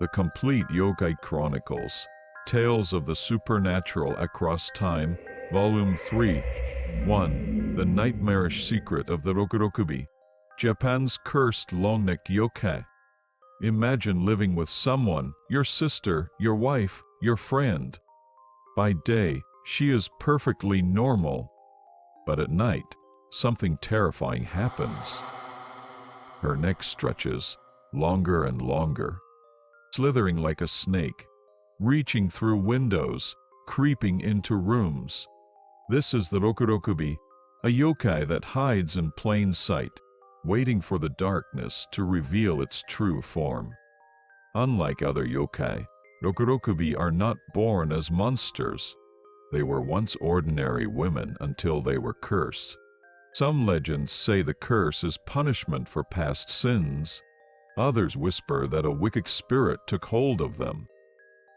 The Complete Yokai Chronicles, Tales of the Supernatural Across Time, Volume 3. 1. The Nightmarish Secret of the Rokurokubi, Japan's Cursed Long-Necked Yokai. Imagine living with someone, your sister, your wife, your friend. By day, she is perfectly normal. But at night, something terrifying happens. Her neck stretches, longer and longer, slithering like a snake, reaching through windows, creeping into rooms. This is the Rokurokubi, a yokai that hides in plain sight, waiting for the darkness to reveal its true form. Unlike other yokai, Rokurokubi are not born as monsters. They were once ordinary women until they were cursed. Some legends say the curse is punishment for past sins. Others whisper that a wicked spirit took hold of them,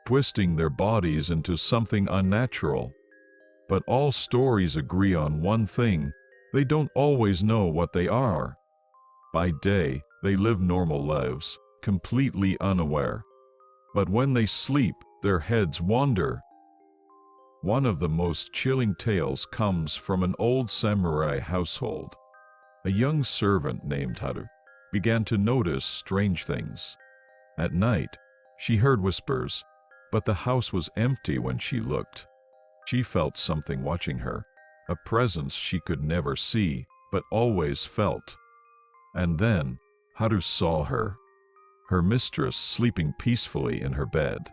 twisting their bodies into something unnatural. But all stories agree on one thing: they don't always know what they are. By day, they live normal lives, completely unaware. But when they sleep, their heads wander. One of the most chilling tales comes from an old samurai household. A young servant named Haru began to notice strange things. At night, she heard whispers, but the house was empty when she looked. She felt something watching her, a presence she could never see, but always felt. And then, Haru saw her, her mistress sleeping peacefully in her bed.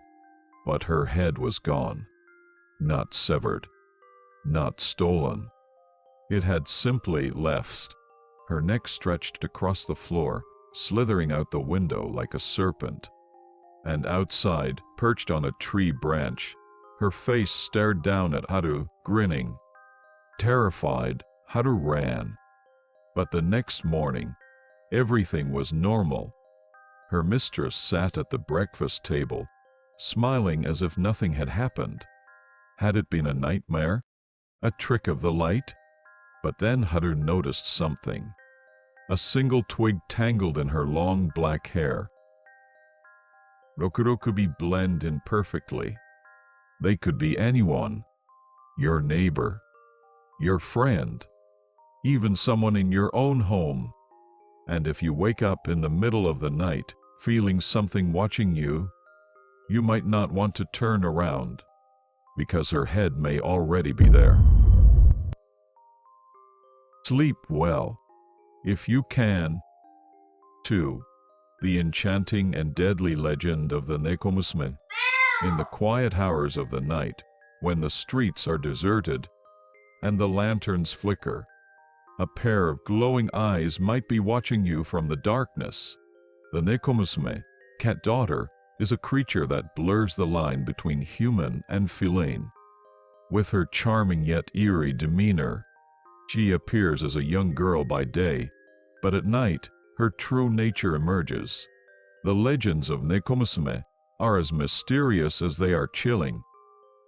But her head was gone. Not severed, not stolen. It had simply left. Her neck stretched across the floor, slithering out the window like a serpent. And outside, perched on a tree branch, her face stared down at Haru, grinning. Terrified, Haru ran. But the next morning, everything was normal. Her mistress sat at the breakfast table, smiling as if nothing had happened. Had it been a nightmare? A trick of the light? But then Haru noticed something. A single twig tangled in her long black hair. Rokurokubi blend in perfectly. They could be anyone. Your neighbor, your friend, even someone in your own home. And if you wake up in the middle of the night, feeling something watching you, you might not want to turn around, because her head may already be there. Sleep well, if you can. 2. The enchanting and deadly legend of the Nekomusume. In the quiet hours of the night, when the streets are deserted and the lanterns flicker, a pair of glowing eyes might be watching you from the darkness. The Nekomusume, cat daughter, is a creature that blurs the line between human and feline. With her charming yet eerie demeanor, she appears as a young girl by day, but at night, her true nature emerges. The legends of Nekomusume are as mysterious as they are chilling.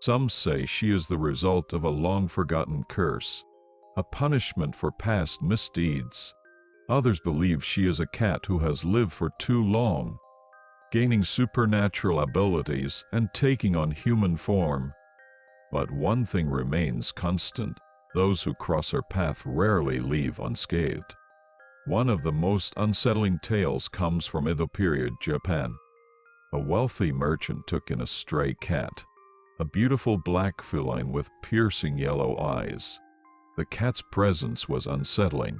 Some say she is the result of a long-forgotten curse, a punishment for past misdeeds. Others believe she is a cat who has lived for too long, gaining supernatural abilities and taking on human form. But one thing remains constant: those who cross her path rarely leave unscathed. One of the most unsettling tales comes from Edo-period Japan. A wealthy merchant took in a stray cat, a beautiful black feline with piercing yellow eyes. The cat's presence was unsettling,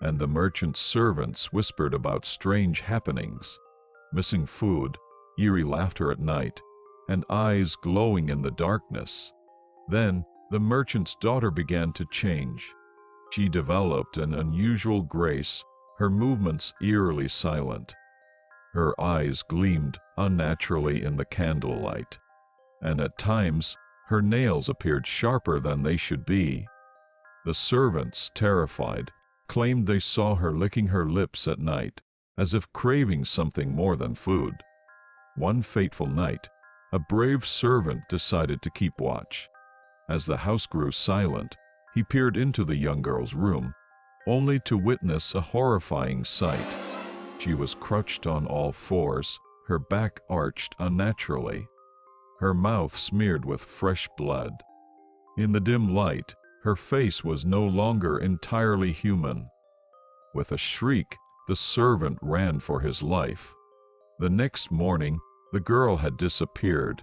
and the merchant's servants whispered about strange happenings: missing food, eerie laughter at night, and eyes glowing in the darkness. Then, the merchant's daughter began to change. She developed an unusual grace, her movements eerily silent. Her eyes gleamed unnaturally in the candlelight, and at times, her nails appeared sharper than they should be. The servants, terrified, claimed they saw her licking her lips at night, as if craving something more than food. One fateful night, a brave servant decided to keep watch. As the house grew silent, he peered into the young girl's room, only to witness a horrifying sight. She was crouched on all fours, her back arched unnaturally, her mouth smeared with fresh blood. In the dim light, her face was no longer entirely human. With a shriek, the servant ran for his life. The next morning, the girl had disappeared.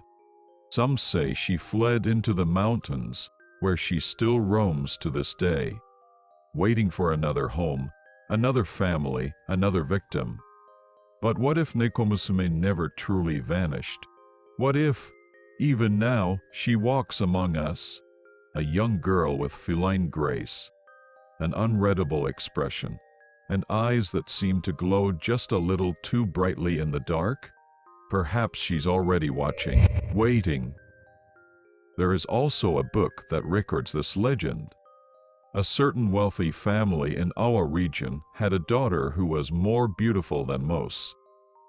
Some say she fled into the mountains, where she still roams to this day, waiting for another home, another family, another victim. But what if Nekomusume never truly vanished? What if, even now, she walks among us, a young girl with feline grace, an unreadable expression, and eyes that seem to glow just a little too brightly in the dark? Perhaps she's already watching, waiting. There is also a book that records this legend. A certain wealthy family in our region had a daughter who was more beautiful than most,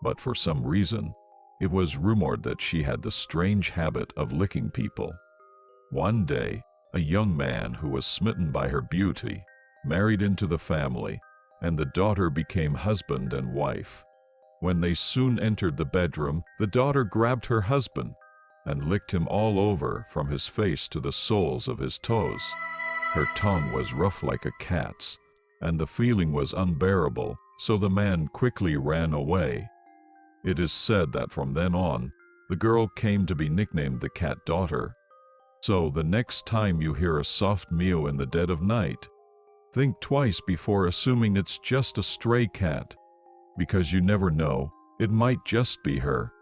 but for some reason, it was rumored that she had the strange habit of licking people. One day, a young man who was smitten by her beauty married into the family, and the daughter became husband and wife. When they soon entered the bedroom, the daughter grabbed her husband and licked him all over from his face to the soles of his toes. Her tongue was rough like a cat's, and the feeling was unbearable, so the man quickly ran away. It is said that from then on, the girl came to be nicknamed the cat daughter. So the next time you hear a soft mew in the dead of night, think twice before assuming it's just a stray cat, because you never know, it might just be her.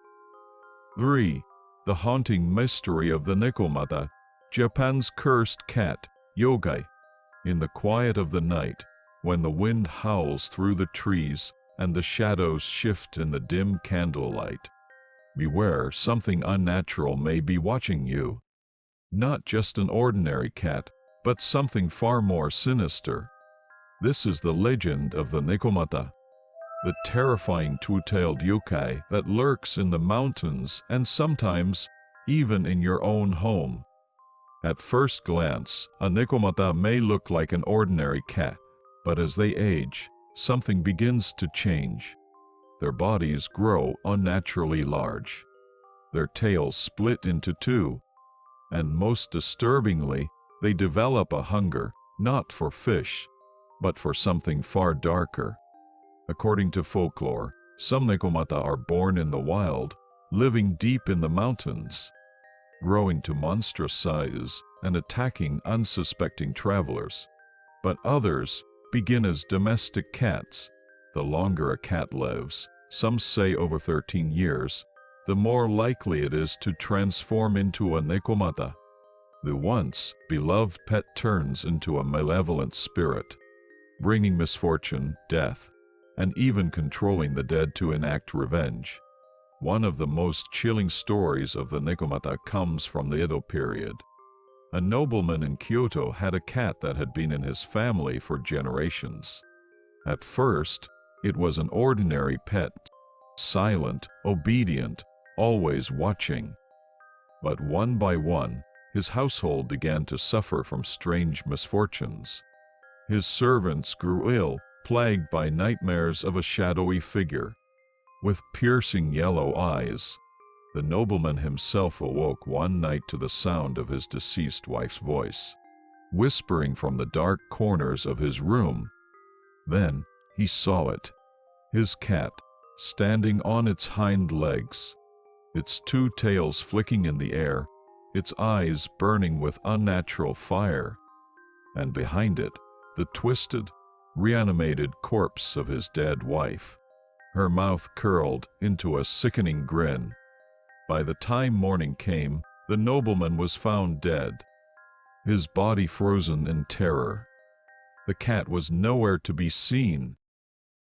3. The haunting mystery of the Nekomata, Japan's cursed cat, yokai. In the quiet of the night, when the wind howls through the trees and the shadows shift in the dim candlelight, beware, something unnatural may be watching you. Not just an ordinary cat, but something far more sinister. This is the legend of the Nekomata, the terrifying two-tailed yokai that lurks in the mountains and sometimes even in your own home. At first glance, a Nekomata may look like an ordinary cat, but as they age, something begins to change. Their bodies grow unnaturally large. Their tails split into two, and most disturbingly, they develop a hunger, not for fish, but for something far darker. According to folklore, some Nekomata are born in the wild, living deep in the mountains, growing to monstrous size and attacking unsuspecting travelers. But others begin as domestic cats. The longer a cat lives, some say over 13 years, the more likely it is to transform into a Nekomata. The once beloved pet turns into a malevolent spirit, bringing misfortune, death, and even controlling the dead to enact revenge. One of the most chilling stories of the Nekomata comes from the Edo-period. A nobleman in Kyoto had a cat that had been in his family for generations. At first, it was an ordinary pet, silent, obedient, always watching. But one by one, his household began to suffer from strange misfortunes. His servants grew ill, plagued by nightmares of a shadowy figure with piercing yellow eyes. The nobleman himself awoke one night to the sound of his deceased wife's voice, whispering from the dark corners of his room. Then he saw it, his cat, standing on its hind legs, its two tails flicking in the air, its eyes burning with unnatural fire, and behind it, the twisted, reanimated corpse of his dead wife, her mouth curled into a sickening grin. By the time morning came, the nobleman was found dead, his body frozen in terror. The cat was nowhere to be seen.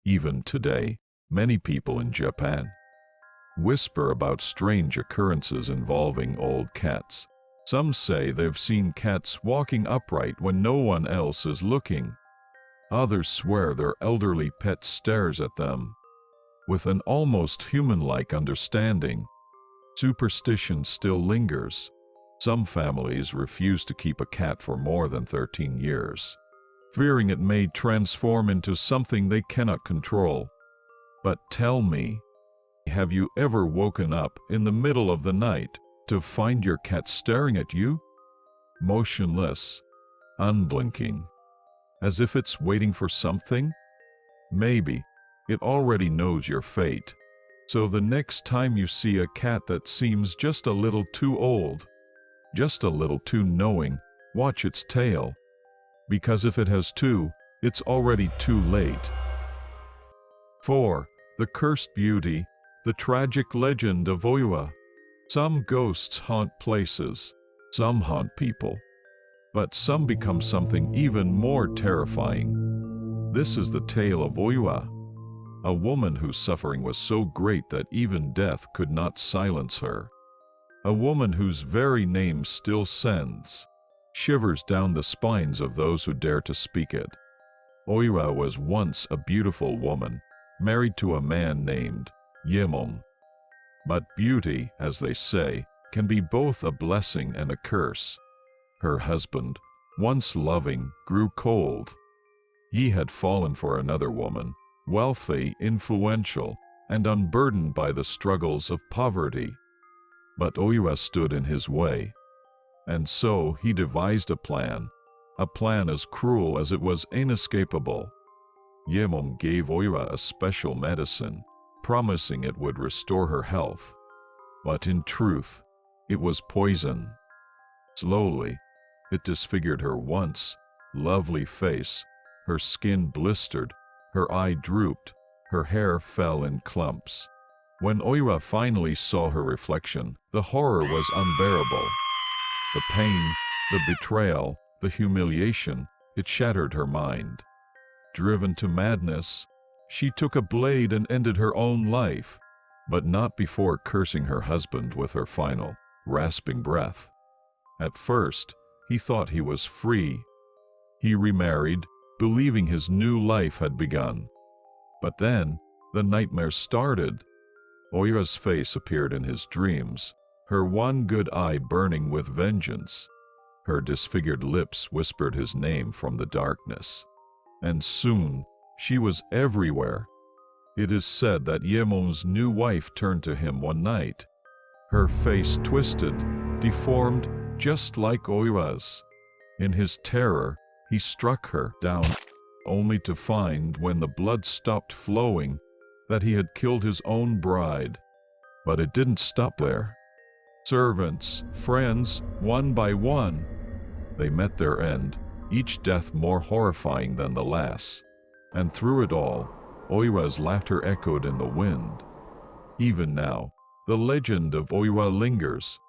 Even today, many people in Japan whisper about strange occurrences involving old cats. Some say they've seen cats walking upright when no one else is looking. Others swear their elderly pet stares at them with an almost human-like understanding. Superstition still lingers. Some families refuse to keep a cat for more than 13 years, fearing it may transform into something they cannot control. But tell me, Have you ever woken up in the middle of the night to find your cat staring at you? Motionless, unblinking, as if it's waiting for something? Maybe it already knows your fate. So the next time you see a cat that seems just a little too old, just a little too knowing, watch its tail. Because if it has two, it's already too late. 4. The Cursed Beauty, the tragic legend of Oiwa. Some ghosts haunt places, some haunt people, but some become something even more terrifying. This is the tale of Oiwa, a woman whose suffering was so great that even death could not silence her. A woman whose very name still sends shivers down the spines of those who dare to speak it. Oiwa was once a beautiful woman, married to a man named Yemon. But beauty, as they say, can be both a blessing and a curse. Her husband, once loving, grew cold. He had fallen for another woman, wealthy, influential, and unburdened by the struggles of poverty. But Oiwa stood in his way. And so he devised a plan as cruel as it was inescapable. Yemon gave Oiwa a special medicine, promising it would restore her health. But in truth, it was poison. Slowly, it disfigured her once lovely face. Her skin blistered, her eye drooped, her hair fell in clumps. When Oiwa finally saw her reflection, the horror was unbearable. The pain, the betrayal, the humiliation, it shattered her mind. Driven to madness, she took a blade and ended her own life, but not before cursing her husband with her final, rasping breath. At first, he thought he was free. He remarried, believing his new life had begun. But then, the nightmare started. Oiwa's face appeared in his dreams, her one good eye burning with vengeance. Her disfigured lips whispered his name from the darkness. And soon, she was everywhere. It is said that Yemon's new wife turned to him one night. Her face twisted, deformed, just like Oiwa's. In his terror, he struck her down, only to find, when the blood stopped flowing, that he had killed his own bride. But it didn't stop there. Servants, friends, one by one, they met their end, each death more horrifying than the last. And through it all, Oiwa's laughter echoed in the wind. Even now, the legend of Oiwa lingers.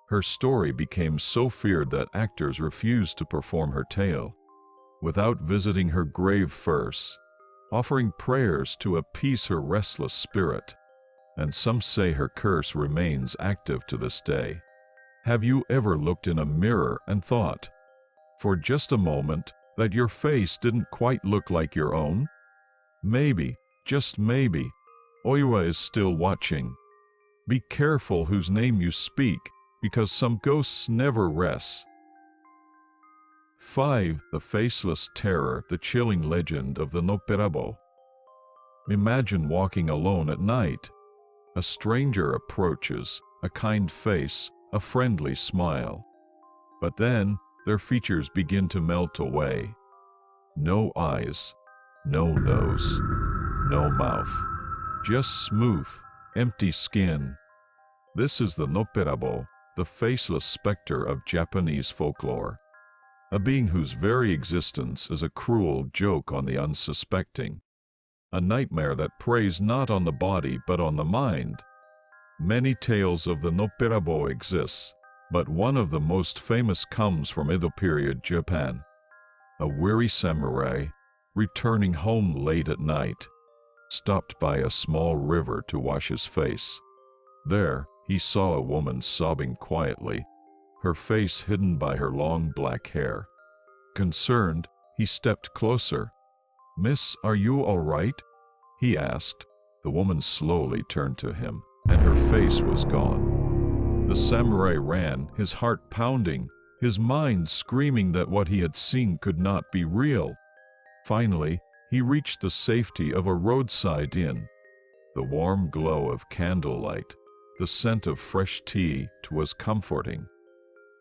Her story became so feared that actors refused to perform her tale without visiting her grave first, offering prayers to appease her restless spirit. And some say her curse remains active to this day. Have you ever looked in a mirror and thought, for just a moment, that your face didn't quite look like your own? Maybe, just maybe, Oiwa is still watching. Be careful whose name you speak, because some ghosts never rest. 5. The Faceless Terror, the chilling legend of the Noperabo. Imagine walking alone at night. A stranger approaches, a kind face, a friendly smile. But then, their features begin to melt away. No eyes, no nose, no mouth. Just smooth, empty skin. This is the Noperabo, the faceless specter of Japanese folklore. A being whose very existence is a cruel joke on the unsuspecting. A nightmare that preys not on the body but on the mind. Many tales of the Noperabo exist, but one of the most famous comes from Edo-period Japan. A weary samurai, returning home late at night, stopped by a small river to wash his face. There, he saw a woman sobbing quietly, her face hidden by her long black hair. Concerned, he stepped closer. "Miss, are you all right?" he asked. The woman slowly turned to him, and her face was gone. The samurai ran, his heart pounding, his mind screaming that what he had seen could not be real. Finally, he reached the safety of a roadside inn. The warm glow of candlelight, the scent of fresh tea was comforting.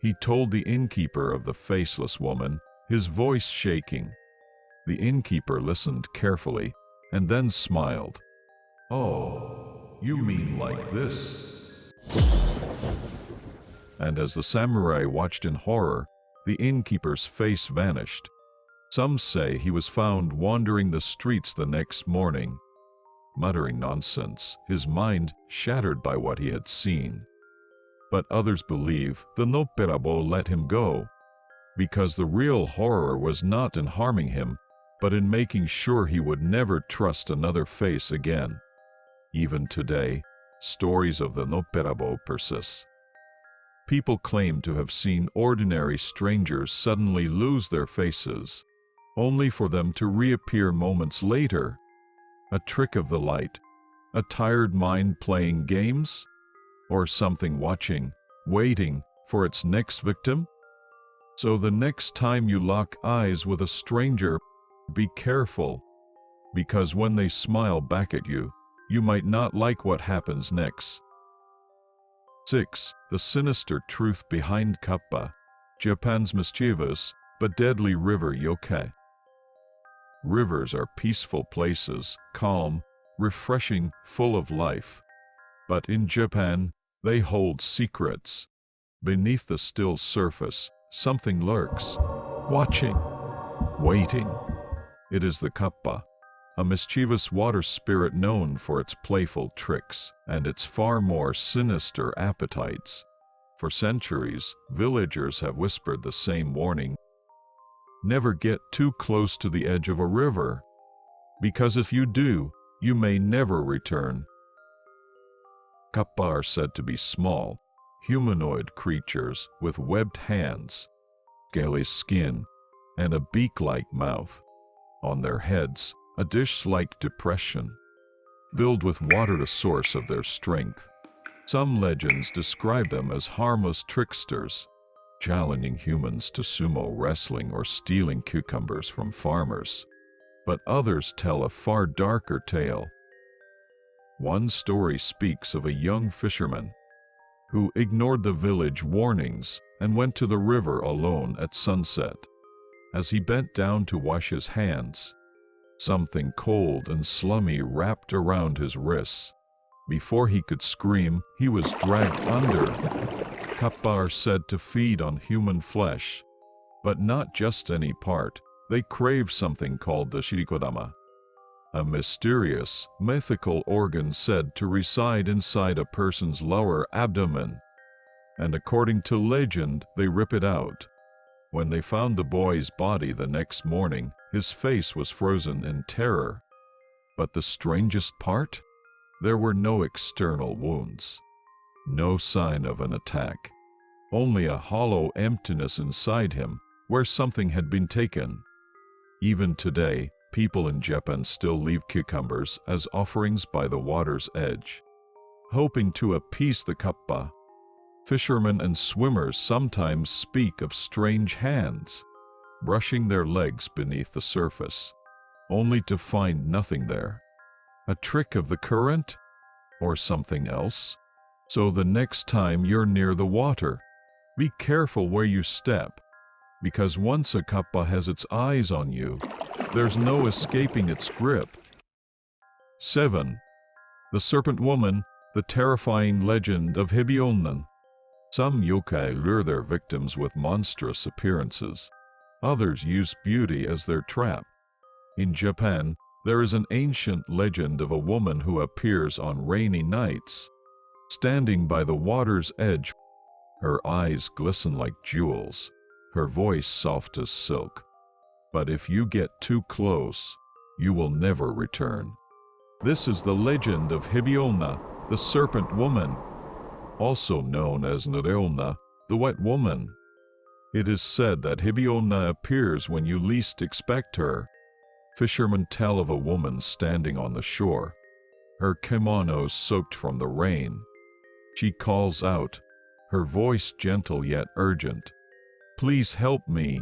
He told the innkeeper of the faceless woman, his voice shaking. The innkeeper listened carefully and then smiled. "Oh, you mean like this?" And as the samurai watched in horror, the innkeeper's face vanished. Some say he was found wandering the streets the next morning, muttering nonsense, his mind shattered by what he had seen. But others believe the Noperabo let him go, because the real horror was not in harming him, but in making sure he would never trust another face again. Even today, stories of the Noperabo persist. People claim to have seen ordinary strangers suddenly lose their faces, only for them to reappear moments later. A trick of the light, a tired mind playing games, or something watching, waiting for its next victim? So the next time you lock eyes with a stranger, be careful, because when they smile back at you, you might not like what happens next. 6. The sinister truth behind Kappa, Japan's mischievous but deadly river yokai. Rivers are peaceful places, calm, refreshing, full of life. But in Japan, they hold secrets. Beneath the still surface, something lurks, watching, waiting. It is the kappa, a mischievous water spirit known for its playful tricks and its far more sinister appetites. For centuries, villagers have whispered the same warning: never get too close to the edge of a river, because if you do, you may never return. Kappa are said to be small, humanoid creatures with webbed hands, scaly skin, and a beak-like mouth. On their heads, a dish-like depression, filled with water, the source of their strength. Some legends describe them as harmless tricksters, challenging humans to sumo wrestling or stealing cucumbers from farmers. But others tell a far darker tale. One story speaks of a young fisherman who ignored the village warnings and went to the river alone at sunset. As he bent down to wash his hands, something cold and slimy wrapped around his wrists. Before he could scream, he was dragged under. Kappa are said to feed on human flesh, but not just any part. They crave something called the shirikodama, a mysterious, mythical organ said to reside inside a person's lower abdomen. And according to legend, they rip it out. When they found the boy's body the next morning, his face was frozen in terror. But the strangest part? There were no external wounds, no sign of an attack, only a hollow emptiness inside him where something had been taken. Even today, people in Japan still leave cucumbers as offerings by the water's edge, hoping to appease the kappa. Fishermen and swimmers sometimes speak of strange hands, brushing their legs beneath the surface, only to find nothing there. A trick of the current? Or something else? So the next time you're near the water, be careful where you step, because once a kappa has its eyes on you, there's no escaping its grip. 7. The Serpent Woman, the terrifying legend of Hibiolnan. Some yokai lure their victims with monstrous appearances. Others use beauty as their trap. In Japan, there is an ancient legend of a woman who appears on rainy nights, standing by the water's edge. Her eyes glisten like jewels, her voice soft as silk. But if you get too close, you will never return. This is the legend of Hibiolna, the Serpent Woman, also known as Nereolna, the Wet Woman. It is said that Hibiolna appears when you least expect her. Fishermen tell of a woman standing on the shore, her kimono soaked from the rain. She calls out, her voice gentle yet urgent, "Please help me."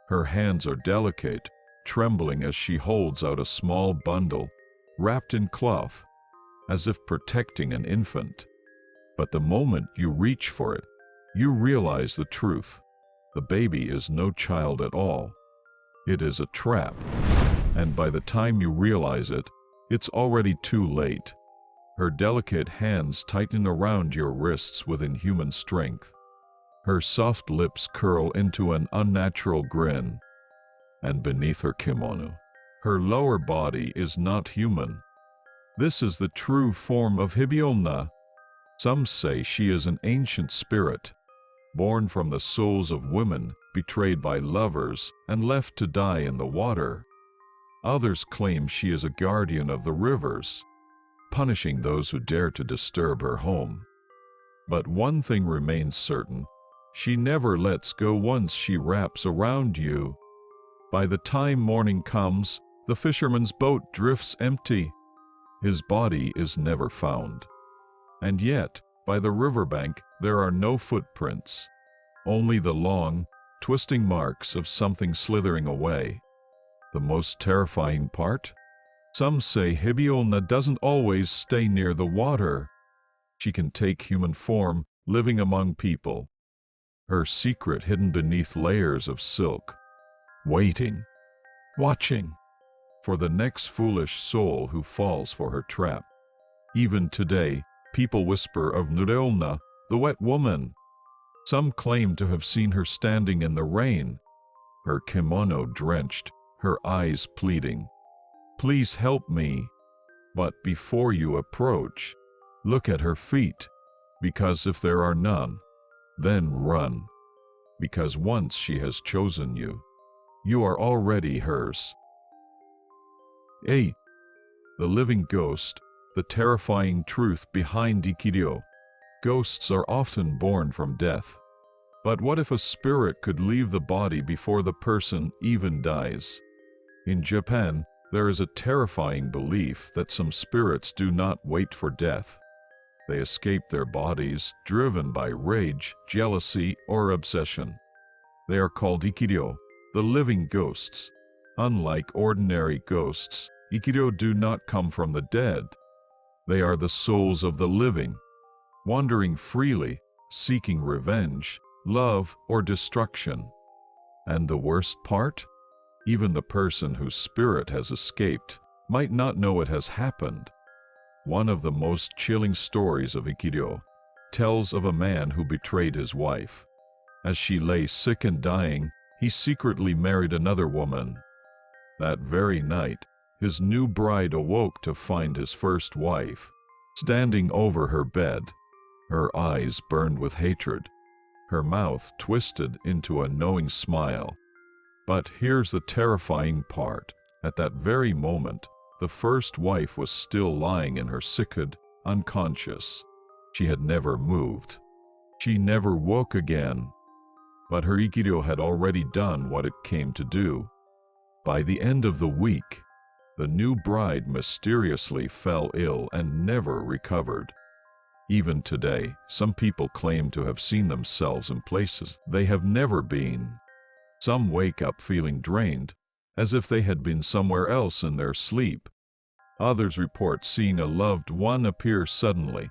Her hands are delicate, trembling as she holds out a small bundle, wrapped in cloth. as if protecting an infant. But the moment you reach for it, you realize the truth. The baby is no child at all. It is a trap. And by the time you realize it, it's already too late. Her delicate hands tighten around your wrists with inhuman strength. Her soft lips curl into an unnatural grin. And beneath her kimono, her lower body is not human. This is the true form of Hibiolna. Some say she is an ancient spirit, born from the souls of women betrayed by lovers and left to die in the water. Others claim she is a guardian of the rivers, punishing those who dare to disturb her home. But one thing remains certain: she never lets go once she wraps around you. By the time morning comes, the fisherman's boat drifts empty. His body is never found. And yet, by the riverbank, there are no footprints, only the long, twisting marks of something slithering away. The most terrifying part? Some say Hibiolna doesn't always stay near the water. She can take human form, living among people. Her secret hidden beneath layers of silk, waiting, watching, for the next foolish soul who falls for her trap. Even today, people whisper of Nureolna, the wet woman. Some claim to have seen her standing in the rain, her kimono drenched, her eyes pleading, "Please help me." But before you approach, look at her feet, because if there are none, then run. Because once she has chosen you, you are already hers. 8. The living ghost, the terrifying truth behind Ikkiryo. Ghosts are often born from death. But what if a spirit could leave the body before the person even dies? In Japan, there is a terrifying belief that some spirits do not wait for death. They escape their bodies, driven by rage, jealousy, or obsession. They are called Ikkiryo, the living ghosts. Unlike ordinary ghosts, Ikkiryo do not come from the dead. They are the souls of the living, wandering freely, seeking revenge, love, or destruction. And the worst part? Even the person whose spirit has escaped might not know it has happened. One of the most chilling stories of Ikkiryo tells of a man who betrayed his wife. As she lay sick and dying, he secretly married another woman. That very night, his new bride awoke to find his first wife standing over her bed. Her eyes burned with hatred, her mouth twisted into a knowing smile. But here's the terrifying part. At that very moment, the first wife was still lying in her sickbed, unconscious. She had never moved. She never woke again. But her Ikkiryo had already done what it came to do. By the end of the week, the new bride mysteriously fell ill and never recovered. Even today, some people claim to have seen themselves in places they have never been. Some wake up feeling drained, as if they had been somewhere else in their sleep. Others report seeing a loved one appear suddenly,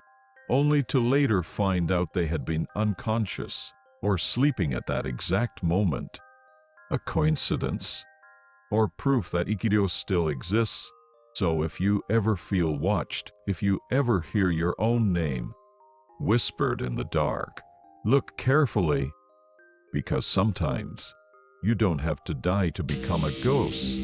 only to later find out they had been unconscious or sleeping at that exact moment. A coincidence? Or proof that Ikkiryo still exists? So if you ever feel watched, if you ever hear your own name whispered in the dark, look carefully, because sometimes you don't have to die to become a ghost.